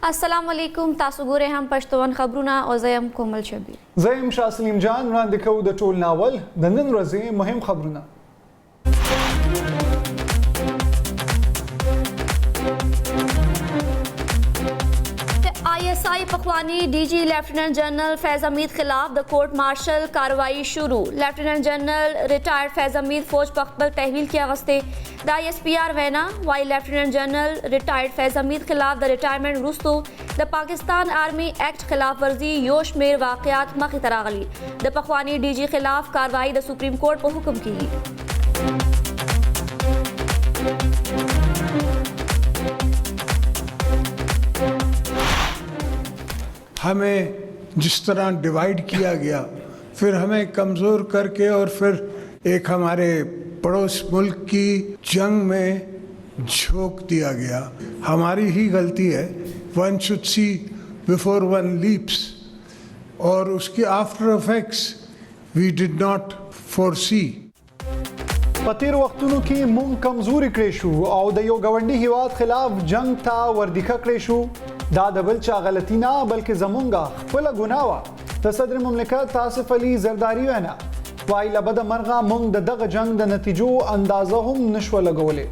अस्सलाम वालेकुम तासु ګورئ هم پښتون خبرونه او زیم کومل شبیر زیم شاه سلیم جان وړاندې کوو د ټول ناول د نن ورځې مهم خبرونه. ISI पखवानी DG लेफ्टिनेंट जनरल फैज़ हमीद खिलाफ द कोर्ट मार्शल कार्रवाई शुरू. लेफ्टिनेंट जनरल रिटायर्ड फैज़ हमीद फौज पख्बल तहवील किया Gaste the ISPR Vaina Y lieutenant general retired फैज़ हमीद खिलाफ द रिटायरमेंट रुस्तो द पाकिस्तान आर्मी एक्ट खिलाफ वर्जी योशमेर वाक़यात मखी तरागली द पखवानी DG खिलाफ कार्रवाई द सुप्रीम कोर्ट पर हुक्म की. हमें जिस तरह डिवाइड किया गया, फिर हमें कमज़ोर करके और फिर एक हमारे पड़ोस मुल्क की जंग में झोंक दिया गया. हमारी ही गलती है. One should see before one leaps, और उसकी after effects we did not foresee. په وختونو کې مونږ کمزوري کړی شو او د یو ګاونډي هیواد خلاف جنگ ته وردیخه کړی شو. دا د بل چا غلطی نه بلکې زمونږه خپله ګناه وه. د صدر مملکت آصف علي زرداري وینا وایي له بده مرغه مونږ د دغه جنگ د نتیجو اندازه هم نشوه لګولی.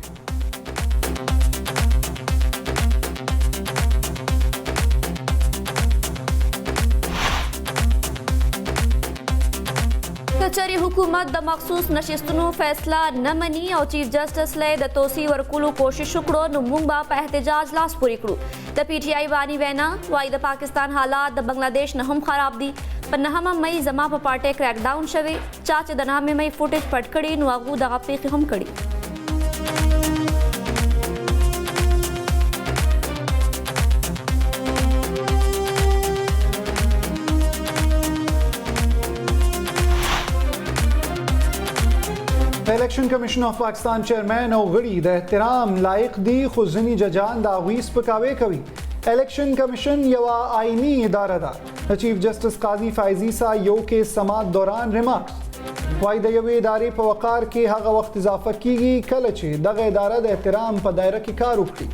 कचहरी हुकूमत द मखसूस नशिस्तनों फैसला न मनी और चीफ जस्टिस ले द तोसी वरकुलू कोशिश शुक्रो नु मुंबा पे एहतजाज लास पूरी करू. द PTI वानी वैना वाई द पाकिस्तान हालात द बांग्लादेश न हम खराब दी पर नहमा मई जमा पर पार्टे क्रैकडाउन शवे चाचे द नामे मई फुटेज पटकड़ी नु आगू द गपे हम कड़ी. इलेक्शन कमीशन ऑफ पाकिस्तान चेयरमैन और गड़ी द एहतराम लायक दी खो ज़नी जजान दावीस पकावे कवी. इलेक्शन कमीशन यवा आईनी इदारा दा. चीफ जस्टिस काजी फायजी सा यो के समात दौरान रिमार्क्स वाई द यवे इदारे पर वक़ार के हगा वक्त इजाफा कीगी कलचे दगा इदारा द एहतराम पर दायरा की कार उखड़ी.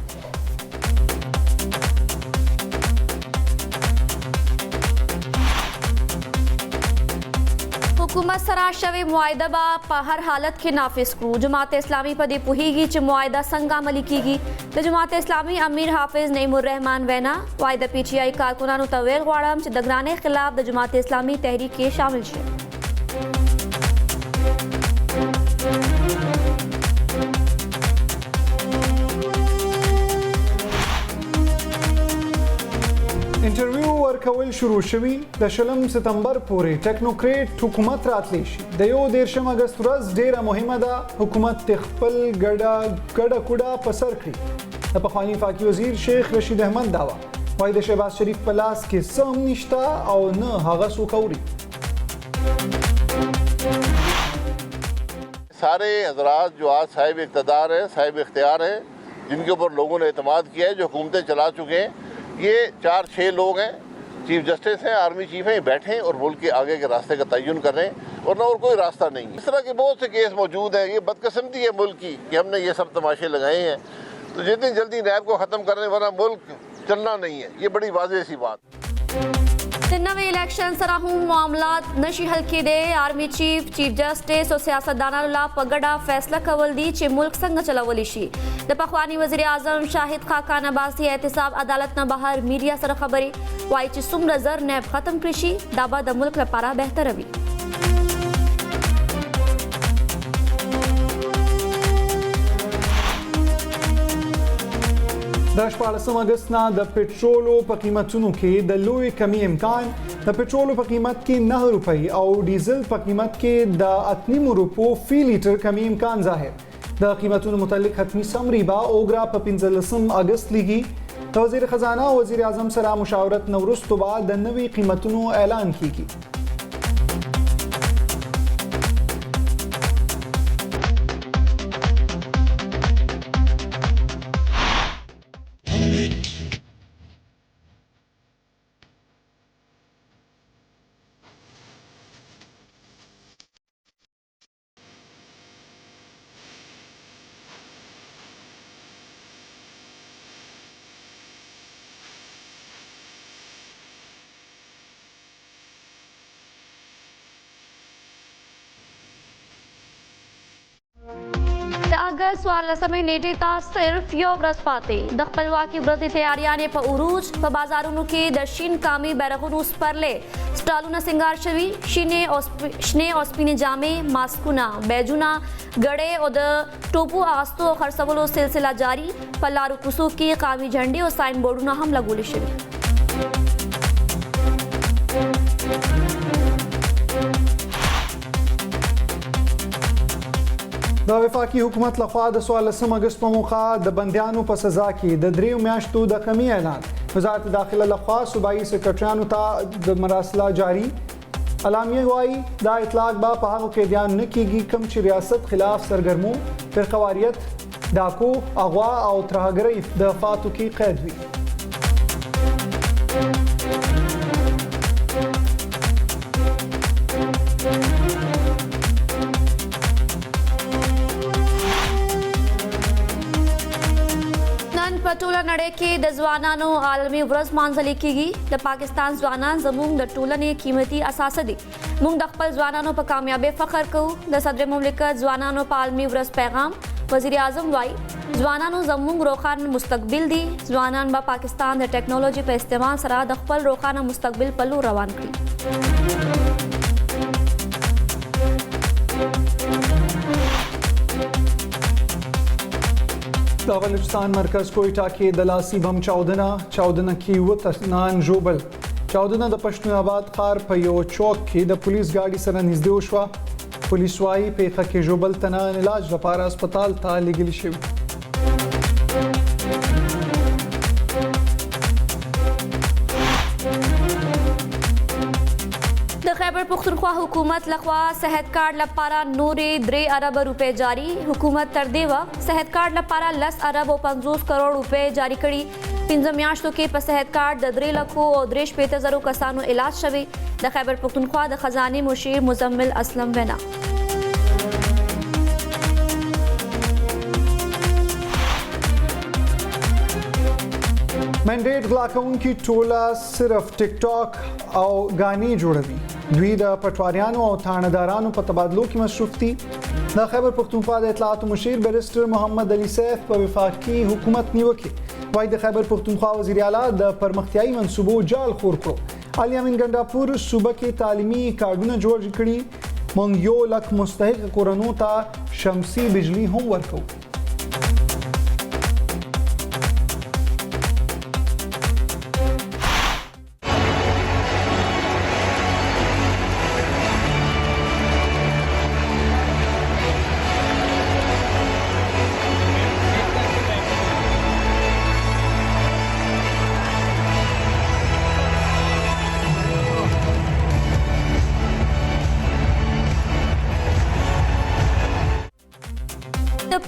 हुकूमत सराशवे मुआयदा बा पर हर हालत के नाफिज करू. जमात इस्लामी पदे पुहीगी च मुआयदा संग अमली कीगी. द जमात इस्लामी अमीर हाफिज नईमुर रहमान वैना वाई द PTI कारकुनानु तवेल गवाड़म च दगराने खिलाफ द जमात इस्लामी तहरीक के शामिल छे. इंटरव्यू ورکول شروع شوي د 20 سپتمبر پورې ټیکنوکریټ حکومت راتلی شي. د 1 اگست ورځ ډیره مهمه ده. حکومت خپل ګډه کوډه په سر کړي. د پخوانی وفاقي وزیر شیخ رشید احمد داوا وایي د شهباز شریف په لاس کې څه هم نشته او نه هغه څوک اوري. सारे हजरात जो आज साहिब इक़्तिदार हैं, साहिब इख्तियार हैं, जिनके ऊपर लोगों ने एतमाद किया है, जो हुकूमतें चला चुके हैं, ये 4-6 लोग हैं. चीफ जस्टिस हैं, आर्मी चीफ हैं, बैठे हैं और मुल्क के आगे के रास्ते का तयन कर रहे हैं, और ना और कोई रास्ता नहीं है. इस तरह के बहुत से केस मौजूद हैं. ये बदकिस्मती है मुल्क की कि हमने ये सब तमाशे लगाए हैं. तो जितनी जल्दी नैब को ख़त्म करने वाला मुल्क चलना नहीं है. ये बड़ी वाज़ेह सी बात. नवे इलेक्शन सराहूं मामलात नशी हल्के दे आर्मी चीफ जस्टिस और सियासतदाना पगड़ा फैसला कवल दी चे मुल्क संग चलावली शी. द पखवानी वज़ीर आज़म शाहिद खाकान अब्बासी एहतिसाब अदालत न बाहर मीडिया सर खबरी वाई चे सुम नजर नैब खत्म कृषि दाबा द मुल्क लपारा बेहतर रवी. د 14 اگست نه د پټرولو په قیمتونو کې د لوی کمی امکان. د پټرولو په قیمت کې 9 روپۍ او ډیزل په قیمت کې د 8 روپو فی لیټر کمی امکان ظاهر. د قیمتونو متعلق حتمی سمری با اوګرا په 15 اگست لګي. د وزیر خزانه او وزیر اعظم سره مشاورت نورستو بعد د نوي قیمتونو اعلان کیږي. अगस्त 14 नेटे ता सिर्फ यो ब्रस पाते द खपलवाकी ब्रती तैयारियां ने पर उरूज पर बाजारों के दर्शीन कामी बैरगुन उस पर ले स्टालूना सिंगार शवी शने ऑस्पिने जामे मास्कुना बैजुना गड़े और द टोपू आस्तो खरसवलो सिलसिला जारी पल्लारू कुसुफ की कामी झंडी और साइन बोर्डुना हम लगोले शवी د وفاقي حکومت لخوا د 14 اگست په موخه د بندیانو په سزا کې د 3 میاشتو د کمی اعلان وزارت داخله لخوا صوبایي سکرټریانو ته د مراسله جاری اعلامیه وايي دا اطلاق به په هغو قیدیانو نه کیږي کوم چې ریاست خلاف سرګرمو فرقواریت ډاکو اغوا او ترهګرۍ د فاتو کې قید وي ټوله نړۍ کې د ځوانانو عالمي ورځ مانځل کېږي د پاکستان ځوانان زموږ د ټولنې قیمتي اساس دي موږ د خپل ځوانانو په کامیابی فخر کوو د صدر مملکت ځوانانو په عالمي ورځ پیغام وزیر اعظم وايي ځوانانو زموږ روښانه مستقبل دي ځوانان به پاکستان د ټیکنالوژي په استعمال سره د خپل روښانه مستقبل په لور روان کړي د بلوچستان مرکز کوئټه کې د لاسي بم چاودنه کې وتنان ژوبل چاودنه د پښتون آباد ښار په یو چوک کې د پولیس ګاډي سره نږدې وشوه پولیس وايي پیښه کې ژوبل تنان علاج لپاره هسپتال ته لیږل شوی خیبر پختونخوا حکومت لخوا صحت کارت لپاره نورې 3 ارب روپے جاری حکومت تر دې وخت صحت کارت لپاره 10 ارب او 50 کروڑ روپے جاری کړي 15 میاشتو کې په صحت کارت د 3 لکھ او 3.5 کسانو علاج شوی د خیبر پختونخوا د خزانه مشیر مزمل اسلم وینا منډیټ غلا کوونکي ټوله صرف ټیک ټاک او غانې جوړوي دوی د پټواریانو او تانهدارانو په تبادلو کې مصروف دي د خیبر پختونخوا د اطلاعاتو مشیر بیرسټر محمد علي سیف په وفاقي حکومت نیوکه وايي د خیبر پختونخوا وزیر اعلی د پرمختیایي منصوبو جال خور کړو علي امین ګنډاپور صوبه کې تعلیمي کارډونه جوړ کړي مونږ 1 لک مستحق کورونو ته شمسي بجلی هم ورکو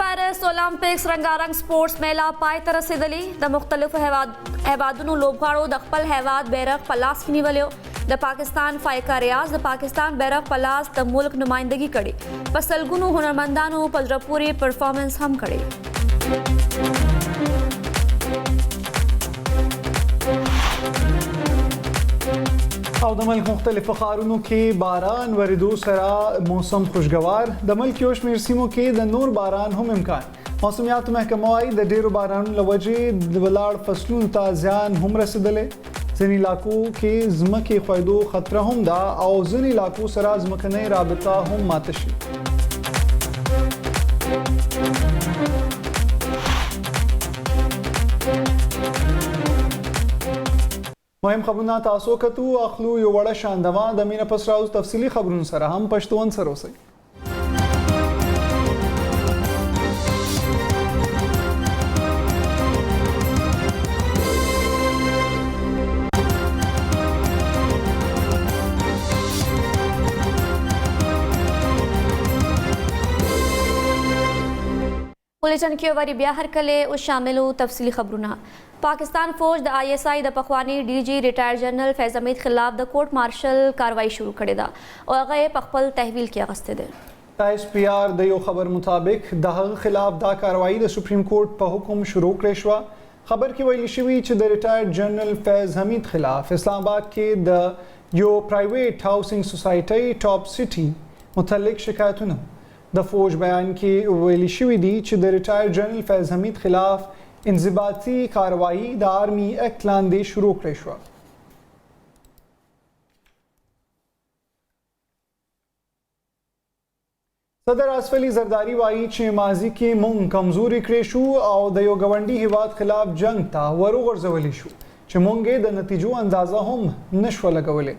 पेरिस ओलंपिक्स रंगारंग स्पोर्ट्स मेला पाए ته رسیدلی د مختلفو هیوادونو لوبغاړو د خپل هیواد بیرغ په لاس کې نیولیو د پاکستان فایکا ریاض د پاکستان بیرغ په لاس د ملک نمائندګي کړي په سلګونو هنرمندانو په زړه پورې پرفارمنس هم کړي او د ملک مختلفو ښارونو کې باران ورېدو سره موسم خوشګوار د ملک یو شمېر سیمو کې د نور باران هم امکان موسمیاتو محکمه وايي د ډېرو بارانونو له وجې د ولاړ فصلونو ته زیان هم رسېدلی ځینې علاقو کې ځمکې ښویدو خطره هم ده او ځینې علاقو سره ځمکنۍ رابطه هم ماته شي مهم خبرونه تاسو کتو اخلو یو وړه شاندما د مینه پس راوز تفصیلی خبرونو سره هم پښتون سره اوسئ बुलेटिन के वरी बिया हर कले उस शामिल तफसीली खबरूना पाकिस्तान फौज द ISI द पखवानी DG रिटायर जनरल फैज हमीद खिलाफ द कोर्ट मार्शल कार्रवाई शुरू करे दा और गए पखपल तहवील किया गस्ते दे SPR د یو خبر مطابق د خلاف دا کاروائی د سپریم کورٹ په حکم شروع کړې شو خبر کې ویل شوی چې د ریټایر جنرل فیض حمید خلاف اسلام آباد کې د یو پرایویټ هاوسینګ سوسایټي ټاپ سټي متعلق شکایتونه د فوج بیان کې ویلي شوي دي چې د ریټایر جنرال فیض حمید خلاف انضباطي کاروایی د آرمي ایکټ لاندې شروع کړې شوه. صدر آصف علي زرداري وایي چې ماضي کې مونږ کمزوري کړی شو او د یو ګاونډي هیواد خلاف جنگ ته وروغورځولی شو چې مونږ یې د نتیجو اندازه هم نشوه لګولی.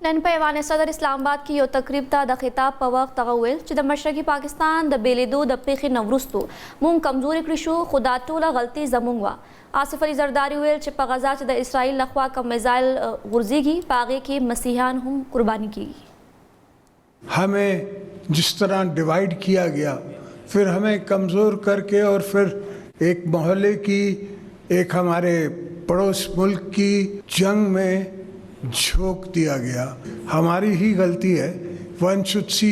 نن په ایوان صدر اسلام آباد کې یو تقریب ته د خطاب په وخت هغه ویل چې د مشرقي پاکستان د بیلیدو د پیښې نه وروستو مونږ کمزوري کړی شو، خو دا ټوله غلطي زمونږ وه. آصف علي زرداري ویل چې په غزا چې د اسرائیل لخوا کوم میزایل غورځېږي په هغې کې مسیحیان هم قرباني کیږي. हमें जिस तरह डिवाइड किया गया, फिर हमें कमज़ोर करके और फिर एक मोहल्ले की, एक हमारे पड़ोस मुल्क की जंग में झोंक दिया गया. हमारी ही गलती है. One should see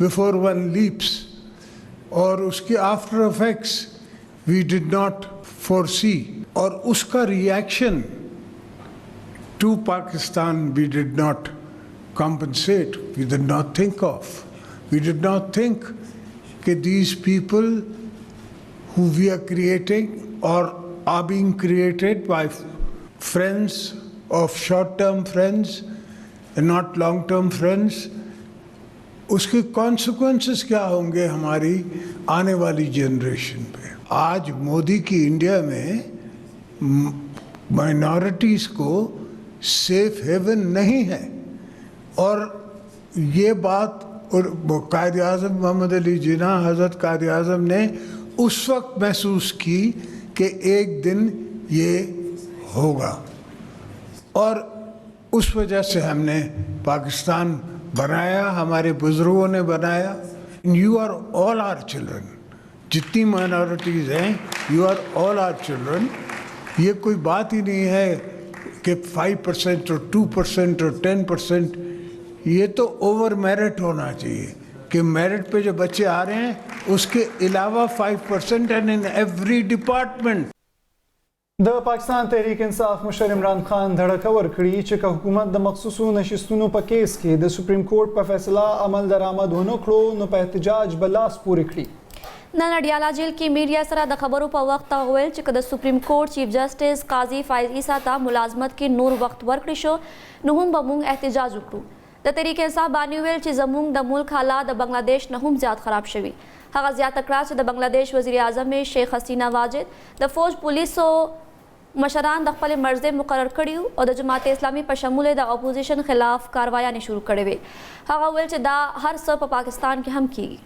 before one leaps, और उसके after effects we did not foresee, और उसका reaction to Pakistan we did not compensate. We did not think of. We did not think that these people who we are creating or are being created by friends of short-term friends and not long-term friends, उसके consequences क्या होंगे हमारी आने वाली generation पे. आज मोदी की इंडिया में minorities को safe haven नहीं है, और ये बात कायद आज़म मोहम्मद अली जिन्ना, हज़रत कायद आज़म ने उस वक्त महसूस की कि एक दिन ये होगा, और उस वजह से हमने पाकिस्तान बनाया, हमारे बुज़ुर्गों ने बनाया. You are all our children. जितनी माइनॉरिटीज़ हैं, you are all our children. ये कोई बात ही नहीं है कि 5% और 2% और 10%. ये तो ओवर मेरिट होना चाहिए कि मेरिट पे जो बच्चे आ रहे हैं उसके अलावा 5% एंड इन एवरी डिपार्टमेंट. د پاکستان تحریک انصاف مشر عمران خان دړکه ورکړي چې که حکومت د مخصوصو نشستونو په کیس کې د سپریم کورټ په فیصله عمل درآمد ونه کړو نو په احتجاج به لاس پورې کړي. نن اډیالا جیل کې میډیا سره د خبرو په وخت هغه ویل چې که د سپریم کورټ چیف جسټس قاضي فایز عیسی ته ملازمت کې نور وخت ورکړی شو نو هم به موږ احتجاج وکړو. د تحریک انصاف بانی ویل چې زموږ د ملک حالات د بنگلاديش نه هم زیات خراب شوي. هغه زیاته کړه چې د بنگلاديش وزیر اعظم شیخ حسینه واجد د فوج پولیسو مشران د خپل مرزي مقرر کړي او د جماعت اسلامي په شمول د اپوزیشن خلاف کاروایانې شروع کړې وي. هغه ویل چې دا هر څه په پاکستان کې هم کیږي.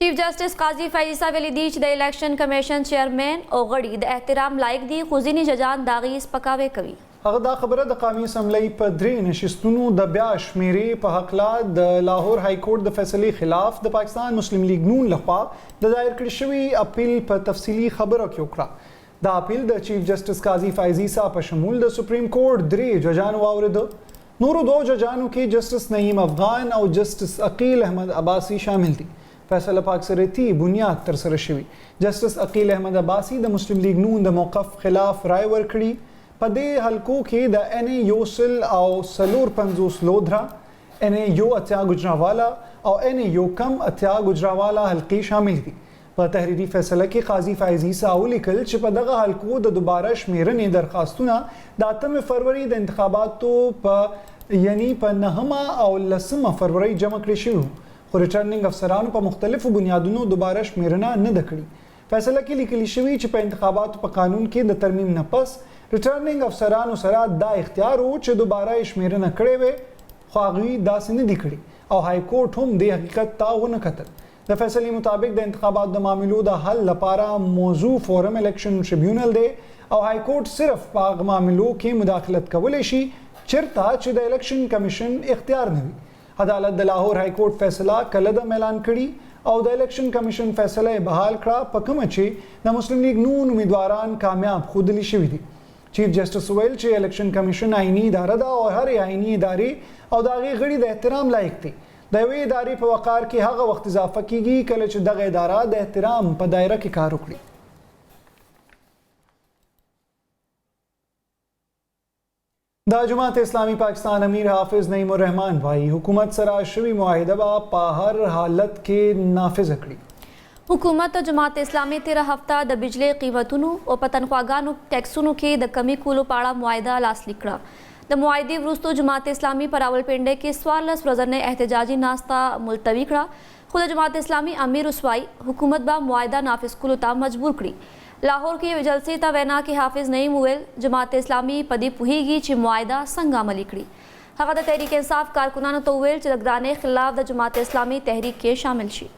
چیف جسټس قاضي فایز عیسی ویلي دي چې د الیکشن کمیشن چیئرمین او غړي د احترام لایق دي، خو ځینې ججان د هغې سپکاوی کوي. هغه دا خبره د قومي اسمبلۍ په 3 نشستونو د بیا شمیرې په هکله د لاهور های کورټ د فیصلې خلاف د پاکستان مسلم لیگ نون لخوا د دایر کړي شوي اپیل په تفصیلي خبره کې وکړه. دا اپیل د چیف جسټس قاضي فایز عیسی په شمول د سپریم کورټ 3 ججانو واورېده. نورو 2 ججانو کې جسټس نعیم افغان او جسټس عقیل احمد عباسی شامل دي. فیصله په اکثریتي بنیاد ترسره شوي. جسټس عقیل احمد عباسی د مسلم لیگ نون د موقف خلاف رای ورکړي. په دې حلقو کې د ان ای یو سل او 450 لودرا، ان ای یو اتیا گجراوالا او ان ای یو کم اتیا گجراوالا حلقې شامل دي. په تحریري فیصله کې قاضي فایز عیسی ولیکل چې په دغه حلقو د دوباره شمیرنې درخواستونه د 8 فروری د انتخاباتو په یعنی په 9 او 10 فروری جمع کړي شوي، خو ریټرنینګ افسرانو په مختلفو بنیادونو دوباره شمیرنه نه ده کړې. فیصله کې لیکلي شوي چې په انتخاباتو په قانون کې د ترمیم نه پس ریټرنینګ افسرانو سره دا اختیار و چې دوباره شمیرنه کړې وي، خو هغوی داسې نه دي کړي او های کورټ هم دې حقیقت ته ونه کتل. د فیصلې مطابق د انتخاباتو د معاملو د حل لپاره موضوع فورم الیکشن ټریبیونل دی او های کورټ صرف په هغه معاملو کې مداخلت کولی شي چیرته چې د الیکشن کمیشن اختیار نه وي. عدالت د لاهور های کورټ فیصله کله د اعلان کړي او د الیکشن کمیشن فیصله بحال کړه په کومه چې د مسلم لیگ نون امیدواران کامیاب ښودلي شوي دي. چیف جسټس ویل چې الیکشن کمیشن آئینی اداره ده او هر آئینی ادارې او د هغې غړي د احترام لایق دي. د یوې ادارې په وقار کې هغه وخت اضافه کیږي کله چې دغه اداره د احترام په دایره کې کار وکړي. द जमात इस्लामी पाकिस्तान अमीर हाफिज नईम उर रहमान भाई हुकूमत सरा शवी मुआहिदा पा हर हालत के नाफिज अकड़ी हुकूमत जमात इस्लामी 13 हफ्ता द बिजली कीमतों और पतनख्वागानों टैक्सों के द कमी कूलो पाड़ा मुआहिदा लास लिखड़ा द मुआहिदे वरुस्तु जमात इस्लामी पर रावलपिंडी के सवालस वज़र ने एहतजाजी नाश्ता मुलतवी कड़ा खुद जमात इस्लामी अमीर उसवाई हुकूमत बा मुआहिदा नाफिज कुलता मजबूर कड़ी लाहौर के जलसे तवैना के हाफिज नईम उवेल जमात इस्लामी पदी पुहीगी ची मुआहिदा संगा मलिकड़ी हक़ तहरीक इंसाफ कारकुनान तो उवेल चिलगदाने खिलाफ द जमात इस्लामी तहरीक के शामिल शी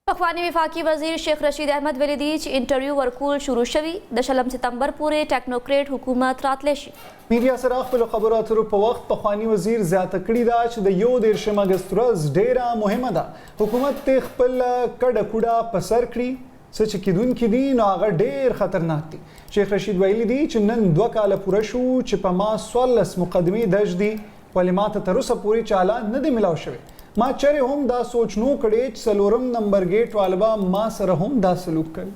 पखवानी विफाकी वजीर शेख रशीद अहमद वलीदीच इंटरव्यू वर्कूल शुरू शवी दशलम सितंबर पूरे टेक्नोक्रेट हुकूमत रातलेशी मीडिया सराख पर खबरात वक्त पखवानी वजीर ज़्यादा कड़ी दाच द यो देरशम अगस्त रज डेरा मुहिम दा हुकूमत ते खपल कड़ कुड़ा पसर कड़ी सच किदुन की दीन आगर ढेर खतरनाक थी शेख रशीद वैली दी चिन्नन दो काल पुरशू चिपमा सोलस मुकदमे दर्ज दी वलिमात तरुस पूरी चाला नदी मिलाव शवे माँ चरे हम दा सोचनो कड़े सलोरम नंबर गेट वालबा माँ सर हम दा सलूक कर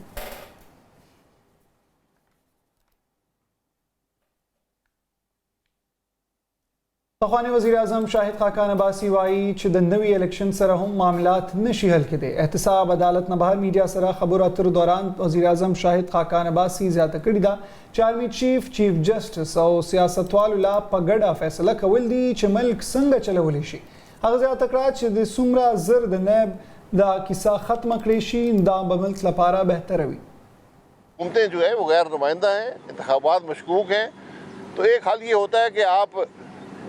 पखवानी वज़ीर आज़म शाहिद खाकान अब्बासी वाई च द नवी इलेक्शन सर हम मामलात नशी हल के दे एहतसाब अदालत नबहार मीडिया सरा खबर अतर दौरान वज़ीर आज़म शाहिद खाकान अब्बासी ज़्यादा कड़ी दा चार्मी चीफ जस्टिस और सियासत वाला पगड़ा फैसला कवल दी च मुल्क संग चलवली शी अगज़ा तकराच द सुमरा जर द नैब दा किस्सा ख़त्म करेशी दा बमुल्क लपारा बेहतर रवी हुकूमतें जो है वो गैर नुमाइंदा हैं, इंतखाबात मशकूक हैं। तो एक हाल ये होता है कि आप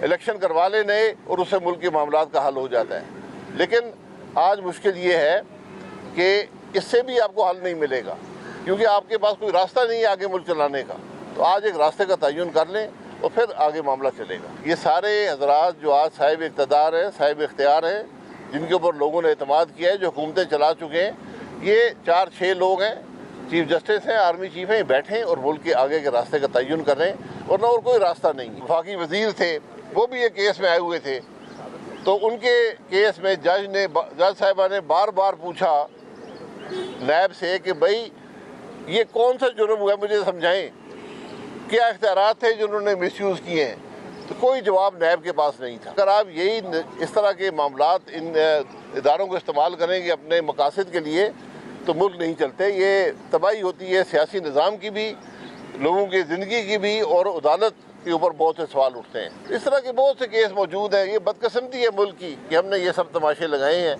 इलेक्शन करवा लें नए और उससे मुल्क के मामलात का हल हो जाता है, लेकिन आज मुश्किल ये है कि इससे भी आपको हल नहीं मिलेगा क्योंकि आपके पास कोई रास्ता नहीं है आगे मुल्क चलाने का। तो आज एक रास्ते का तयन कर लें और फिर आगे मामला चलेगा। ये सारे हजरात जो आज साहिब इक़्तिदार हैं, साहिब इख्तियार हैं, जिनके ऊपर लोगों ने एतमाद किया है, जो हुकूमतें चला चुके हैं, ये 4-6 लोग हैं, चीफ जस्टिस हैं, आर्मी चीफ हैं, बैठें और मुल्क के आगे के रास्ते का तयन कर रहे हैं और और कोई रास्ता नहीं है। वफाकी वजीर थे, वो भी एक केस में आए हुए थे, तो उनके केस में जज साहिबा ने बार बार पूछा नैब से कि भाई ये कौन सा जुर्म हुआ, मुझे समझाएं, क्या इख्तियारात थे जो उन्होंने मिसयूज़ किए हैं। तो कोई जवाब नैब के पास नहीं था। अगर आप यही इस तरह के मामलात इन इदारों को इस्तेमाल करेंगे अपने मकासद के लिए तो मुल्क नहीं चलते। ये तबाही होती है सियासी निज़ाम की भी, लोगों की ज़िंदगी की भी, और अदालत के ऊपर बहुत से सवाल उठते हैं। इस तरह के बहुत से केस मौजूद हैं। ये बदकिस्मती है मुल्क की कि हमने ये सब तमाशे लगाए हैं।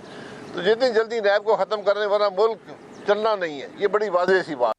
तो जितनी जल्दी नैब को ख़त्म करने वाला मुल्क चलना नहीं है, ये बड़ी वाज़ेह सी बात।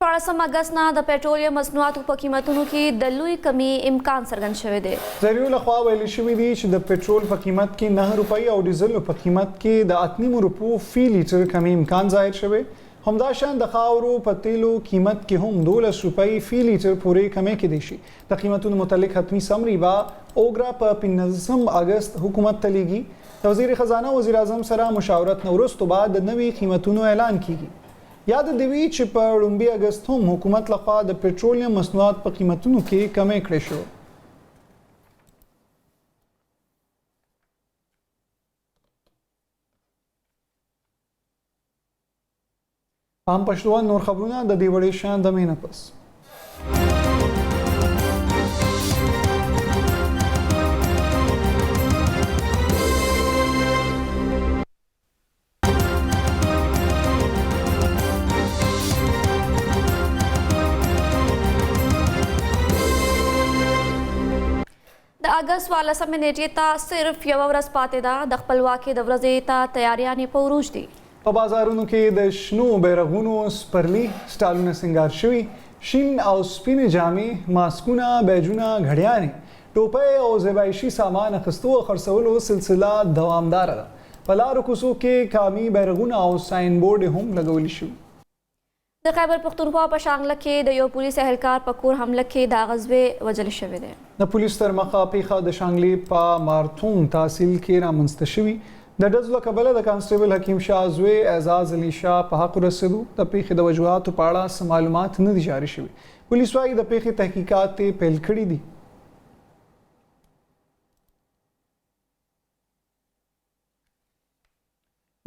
14 अगस्त ना द पेट्रोलियम मसनूआत पर कीमतों की दलुई कमी इम्कान सरगन शवे दे ज़रियुल अख़वा वैली शवी दी द पेट्रोल पर कीमत के 9 रुपये और डीजल पर कीमत के द 8 रुपये फी लीटर कमी इम्कान ज़ाहिर शवे हमदाशान दखावरो पतेलो कीमत के हम 12 रुपये फी लीटर पूरे कमे के देशी द कीमतों मुतल्लिक हतमी समरी बा ओगरा पर 15 अगस्त हुकूमत तलेगी वज़ीर ख़जाना वज़ीर आज़म सरा मुशावरत नवरुस तो बाद नवी कीमतों ऐलान की याद दिवी च पर 19 अगस्त हम हुकूमत लखा द पेट्रोलियम मसनूआत पर कीमतों के कमे खड़े शो आम पशतुआ नूर खबरूना द दिवड़े शान दमेन पस अगस्त वाला समय नेटियता सिर्फ यवरस पातेदा दखपलवा के दवरजेता तैयारियां ने पौरूज दी बाजारों के दशनो बैरगुनो स्परली स्टालून सिंगार शवी शिन और स्पिन जामे मास्कुना बैजुना घड़ियाने टोपे और ज़ेबाइशी सामान अखस्तु और खरसवलो सिलसिला दवामदार रहा पला रुकुसो के कामी बैरगुना और साइन बोर्ड हम लगवली शू द खैबर पख्तूनख्वा पर शांगल के द यो पुलिस एहलकार पकोर हमले के दागजबे वजल शवे दे द पुलिस तरमखा पेखा द शांगली पा मारथूम तहसील के रामंस्तशवी द डजल कबल द कांस्टेबल हकीम शाहजुए एजाज अली शाह पहाक रसदू द पेखे द वजूहात पाड़ा से मालूमात न दी जारी शवी पुलिस वाई द पेखे तहकीकात पहल खड़ी दी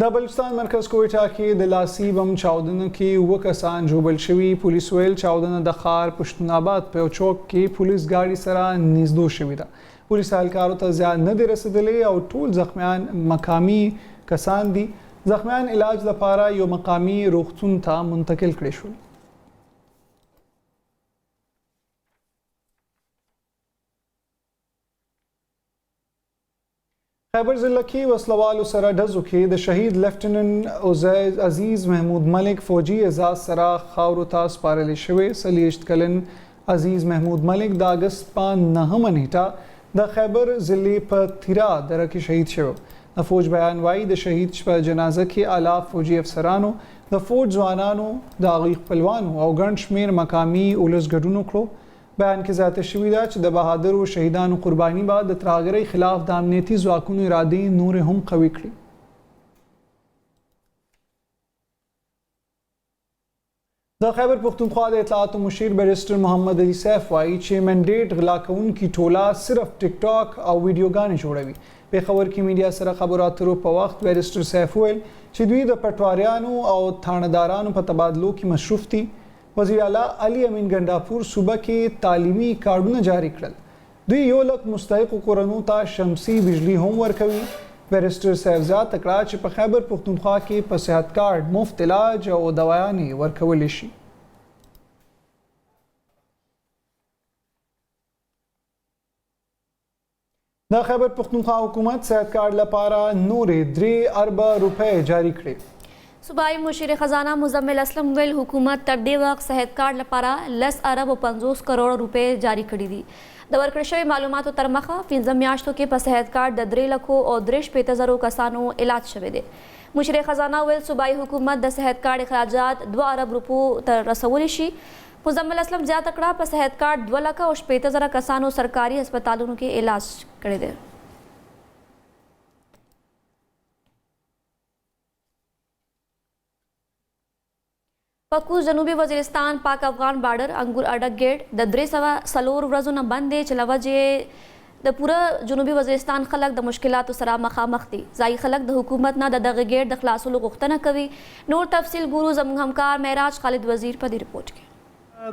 د بلوچستان مرکز کوټه کې د لاسي بم چاودنه کې اووه کسان ژوبل شوي. پولیس ویل چاودنه د ښار پښتون آباد په یو چوک کې پولیس ګاډي سره نږدې شوې ده. پولیس اهلکارو ته زیان نه دی رسېدلی او ټول زخمیان مقامي کسان دي. زخمیان علاج لپاره یو مقامي روغتون ته منتقل کړي شول. خیبر ضلع کې وسلوالو سره ډزو کې د شهید لیفټیننټ عزیز محمود ملک فوجي اعزاز سره خاورو ته سپارل شوی. 40 کلن عزیز محمود ملک د اگست په 9 نیټه د خیبر ضلع په تیرا دره کې شهید شو. د فوج بیان وایي د شهید په جنازه کې اعلی فوجي افسرانو، د فوج ځوانانو، د هغوی خپلوانو او ګڼ شمېر مقامي ولس ګډون وکړو. بیان کې زیاته شوې ده چې د بهادرو شهیدانو قرباني به د ترهګرۍ خلاف د امنیتي ځواکونو ارادې نور هم قوي کړي. د خیبر پښتونخوا د اطلاعاتو مشیر بیرسټر محمد علي سیف وایي چې منډیټ غلا کوونکي ټوله صرف ټیک ټاک او ویډیوګانې جوړوي. پېښور کې میډیا سره خبرو اترو په وخت بیرسټر سیف ویل چې دوی د پټواریانو او تھانهدارانو په تبادلو کې مصروف دي. وزیر اعلی علي امین ګنډاپور صوبه کې تعلیمي کارډونه جاری کړل. دوی 1 لک مستحقو کورنو ته شمسي بجلی هم ورکوي. بیرسټر صاحب زیاته کړه چې په خیبر پښتونخوا کې په صحت کارډ مفت علاج او دوايانې ورکولی شي. د خیبر پښتونخوا حکومت صحت کارډ لپاره نورې 3 اربه روپۍ جاری کړې. صوبائی مشیر خزانہ مزمل اسلم ویل حکومت تر دې وخت صحت کارډ لپاره 10 ارب او 50 کروڑ روپۍ جاری کړي دي. د ورکړې شوی معلوماتو تر مخه 15 میاشتو کې په صحت کارډ د 3 لکو او 53,000 کسانو علاج شوی دی. مشیر خزانہ ویل صوبائی حکومت د صحت کارډ اخراجات 2 ارب روپو ته رسولی شي. مزمل اسلم زیاته کړه په صحت کارډ 2 لک او 50,000 کسانو سرکاري هسپتالونو کې علاج کړی دی. پکوز جنوبي وزیرستان پاک افغان بارډر انګور اډه ګیټ د 304 ورځو نه بند دی چې له وجې د پوره جنوبي وزیرستان خلک د مشکلاتو سره مخامخ دي. ځایي خلک د حکومت نه د دغه ګیټ د خلاصولو غوښتنه کوي. نور تفصیل ګورو زموږ همکار معراج خالد وزیر په دې رپورټ کې.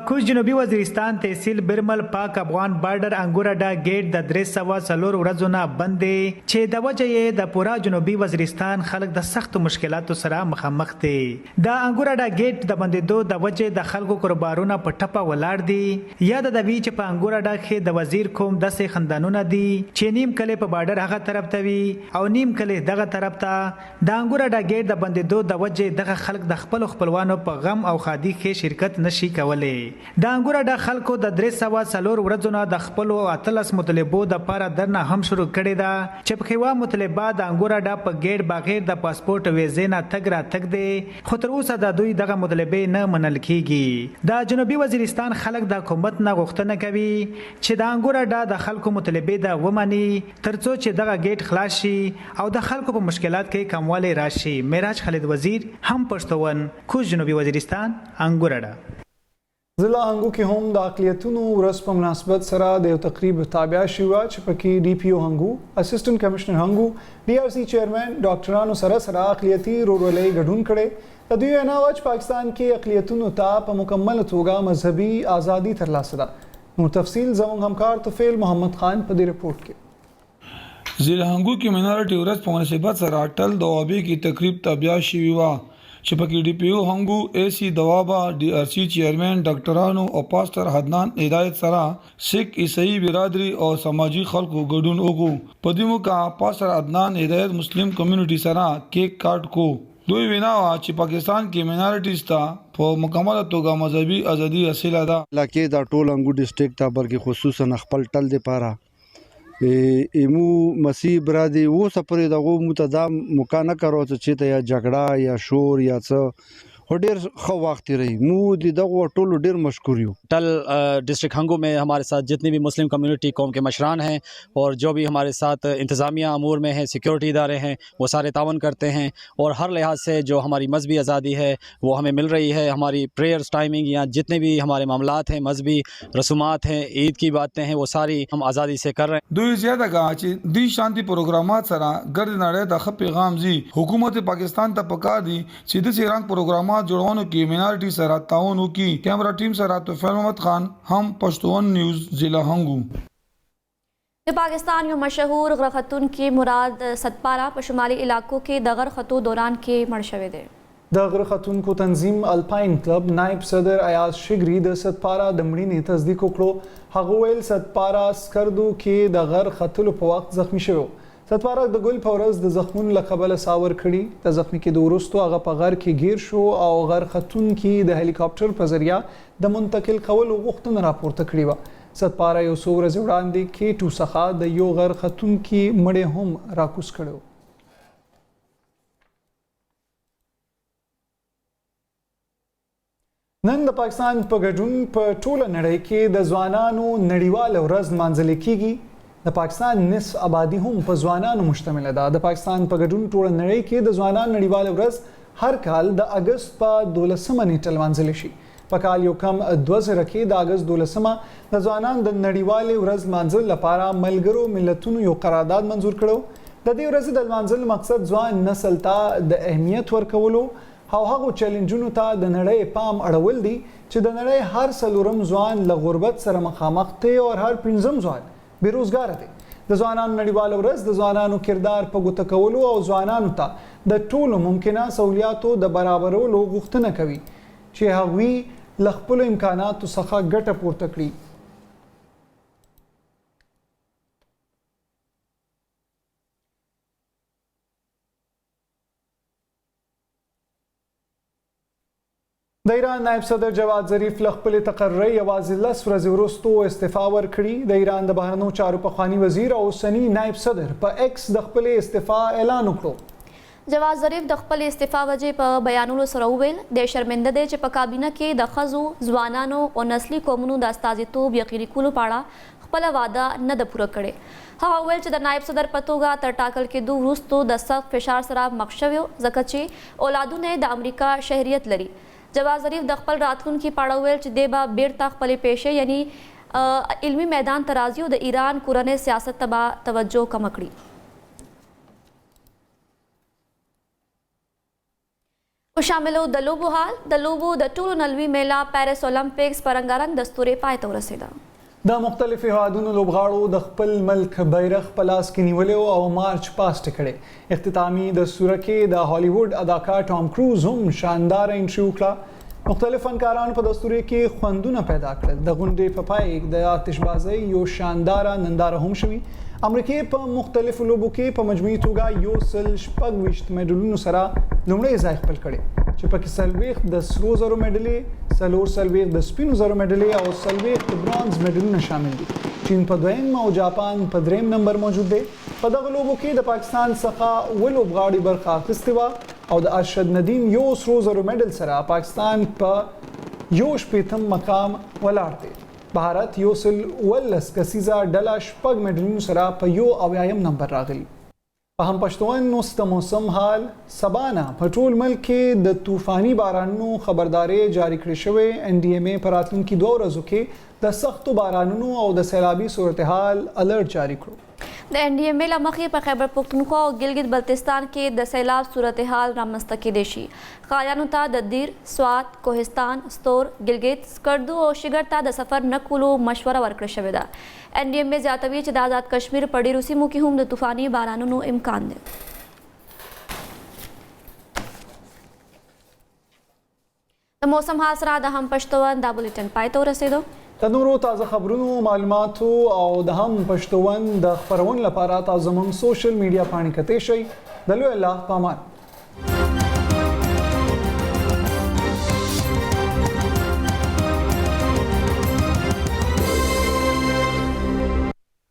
کوز جنوبي وزیرستان تحصیل برمل پاک افغان بارډر انګور اډه ګیټ د 304 ورځو نه بند دی چې د وجه یې د پورا جنوبي وزیرستان خلک د سختو مشکلاتو سره مخامخ دي. د انګور اډه ګیټ د بندیدو د وجه د خلکو کاروبارونه په ټپه ولاړ دي. یاد د وی چې په انګور اډه کې د وزیر کوم داسې خاندانونه دي چې نیم کلی په بارډر هغه طرف ته وي او نیم کلی دغه طرف ته. د انګور اډه ګیټ د بندیدو د وجه دغه خلک د خپل خپلوانو په غم او ښادي کې شرکت نشي کولی. د انګور اډه خلکو د 304 ورځو نه د خپلو 18 مطالبو د پاره درنه هم شروع کړې ده چې په خوا مطالبه د انګور اډه په ګیټ بغیر د پاسپورت ویزې نه تګ را تګ دی، خو تر اوسه د دوی دغه مطالبې نه منل کیږي. د جنوبي وزیرستان خلک د حکومت نه غوښتنه کوي چې د انګور اډه د خلکو مطالبې د ومني ترڅو چې دغه ګیټ خلاص شي او د خلکو په مشکلات کې کموالی راشي. معراج خالد وزیر هم پښتون، کوز جنوبي وزیرستان، انګور اډه. ضلع هنګو کې هم د اقلیتونو ورځ په مناسبت سره د یو تقریب تابع شوی چې پکې ډي پی او هنګو، اسسټنټ کمشنر هنګو، ډي آر سی چیرمن، ډاکټرانو سره اقلیتي ورورولۍ ګډون کړی. د دوی وینا وه چې پاکستان کې اقلیتونو ته په مکمله توګه مذهبي ازادي ترلاسه ده. نور تفصیل زموږ همکار طفیل محمد خان په دې رپورټ کې. ضلع هنګو کې مینارټي ورځ په مناسبت سره ټل دوابې کې تقریب تابع شوی وه چې پکې ډي پی او هنګو، اے سی دوابا، ډي آر سی چیرمن، ډاکټرانو او پاستر حدنان هدایت سره سکھ عیسائی برادری او سماجی خلکو ګډون وکړو. په دې موقع پاستر عدنان هدایت مسلم کمیونټي سره کیک کاټ کو. دوی وینا چې پاکستان کې مینارټیز ته په مکمله توګه مذهبي ازادي حاصله ده. لکه دا ټول انګور ډسټریکټ ته بلکې خصوصا خپل ټل د پاره ایمو مسیح برادری وہ سپرې دغه متدام مکانه کرو چې ته یا جګړه یا شور یا څه خو ډېر ښه وخت تېروي. موږ د دغو ټولو ډېر مشکور یو. टल डिस्ट्रिक्ट हंगू में हमारे साथ जितनी भी मुस्लिम कम्युनिटी कौम के मशरान हैं और जो भी हमारे साथ इंतज़ामिया अमूर में हैं, सिक्योरिटी इदारे हैं, वो सारे तावन करते हैं और हर लिहाज से जो हमारी मजहबी आज़ादी है वो हमें मिल रही है. हमारी प्रेयर्स टाइमिंग या जितने भी हमारे मामलात हैं, मजहबी रसूमात हैं, ईद की बातें हैं, वो सारी हम आज़ादी से कर रहे हैं. دوی زیاته کړه چې د شانتي پروګرامات سره ګرد نړۍ ته ښه پیغام زی. حکومت پاکستان ته پکار دي چې د سیران پروګرامات جوړونو کې مینارټي سره تعاون وکړي. کیمرا ټیم سره توفیق محمد خان، هم پښتون نیوز، ضلع هنگو. د پاکستان یو مشهور غره خطون کې مراد ستپارا په شمالي علاقو کې د غر خطو دوران کې مړ شوی دی. د غره خطونکو تنظیم الپاین کلب نائب صدر ایاز شګری د ستپارا د مړینې تصدیق وکړو. هغه ویل ستپارا سکردو کې د غر خطلو په وخت زخمی شوی. ستپارا د ګل په ورځ د زخمونو له کبله ساور کړي. د زخمی کېدو وروسته هغه په غر کې گیر شو او غر خطونکي د هلیکاپټر په ذریعه د منتقل کولو غوښتنه راپورته کړې وه. ستپارا یو څو ورځې وړاندې کېټو څخه د یو غر خطونکي مړی هم راکوز کړی و. نن د پاکستان په ګډون په ټوله نړۍ کې د ځوانانو نړیواله ورځ لمانځل کیږي. د پاکستان نصف آبادی هم په ځوانانو مشتمله ده. د پاکستان په ګډون ټوله نړۍ کې د ځوانانو نړیواله ورځ هر کال د اگست په 12مه نیټه لمانځل شي. په کال یو کم 2000 کې د اگست 12مه د ځوانانو د نړیواله ورځ لمانځل لپاره ملګرو ملتونو یو قرارداد منزور کړو. د دې ورځې د لمانځل مقصد ځوان نسل ته د اهمیت ورکولو او هغو چیلنجونو ته د نړۍ پام اړول دي چې د نړۍ هر څلورم ځوان له غربت سره مخامخ دی او هر پنځم ځوان بیروزګار دی. د ځوانانو نړیواله ورځ د ځوانانو کردار په ګوته کولو او ځوانانو ته د ټولو ممکنه سہولیاتو د برابرولو غوښتنه کوي چې هغوی له خپلو امکاناتو څخه ګټه پورته کړي. د ایران نائب صدر جواد ظریف له خپلې تقررۍ یوازې 10 ورځې وروسته استعفا ورکړي. د ایران د بهرنیو چارو پخواني وزیر او اوسني نائب صدر په ایکس د خپلې استعفا اعلان وکړو. جواد ظریف د خپل استعفا وجې په بیانولو سره وویل د شرمنده دی چې په کابینه کې د ښځو، ځوانانو او نسلي قومونو د استازیتوب یقیني کولو په اړه خپله وعده نه ده پوره کړې. هغه وویل چې د نائب صدر په توګه تر ټاکل کېدو وروسته د سخت فشار سره مخ شوی ځکه چې اولادونه د امریکا شهریت لري. جواد ظریف د خپل راتلونکي په اړه وویل چې دی به بیرته خپلې پیشې یعنی علمي میدان ته راځي او د ایران کورنۍ سیاست ته به توجه کمه کړي. او شاملو د لوبو حال. د لوبو د ټولو نلوي میله پیرس اولمپکس په رنګارنګ دستورې پای ته ورسېده. د مختلفو هیوادونو لوبغاړو د خپل ملک بیرغ په لاس کې نیولی او مارچ پاست کړی. اختتامي دستوره کې د هالیوډ اداکار ټام کروز هم شانداره انټری وکړه. مختلف فنکارانو په دستوره کې خوندونه پیدا کړل. د غونډې په پای د آتشبازۍ یو شانداره ننداره هم شوي. امریکې په مختلفو لوبو کې په مجموعي توګه 126 میډلونو سره لومړی ځای خپل کړی چې پکې 40 د سرو زرو میډلې، 40 د سپینو زرو میډلې او 40 د برونز میډلونه شامل دي. چین په دویم او جاپان په دریم نمبر موجود دی. په دغه لوبو کې د پاکستان څخه اووه لوبغاړي برخه اخیستې وه او د ارشد ندیم یو سرو زرو میډل سره پاکستان په 18 مقام ولاړ دی. بھارت 119 کسیزه ډله 6 میډلونو سره په 91 نمبر راغلی. په هم پښتون نو د موسم حال سبانا په ټول ملک کې د طوفاني بارانونو خبرداري جاری کړې شوې. NDMA په راتلونکي 2 ورځو کې د سختو بارانونو او د سیلابي صورتحال الرټ جاری کړو. د NDMA له مخې په خیبر پختونخوا او ګلګت بلتستان کې د سیلاب صورتحال رامنځته کېدی شي. ښاریانو ته د دیر، سوات، کوهستان، ستور، ګلګت، سکردو او شیګر ته د سفر نه کولو مشوره ورکړل شوې ده. NDMA زیاتوي چې د آزاد کشمیر په ډیرو سیمو کې هم د طوفاني بارانونو امکان دی. د موسم حال سره د هم پښتون دا بولیټن پای ته ورسېدو. د نورو تازه خبرونو، معلوماتو او د هم پښتون د خبرونو لپاره تاسو زموږ سوشل میډیا باندې کتئ شئ. د لوی الله په امان.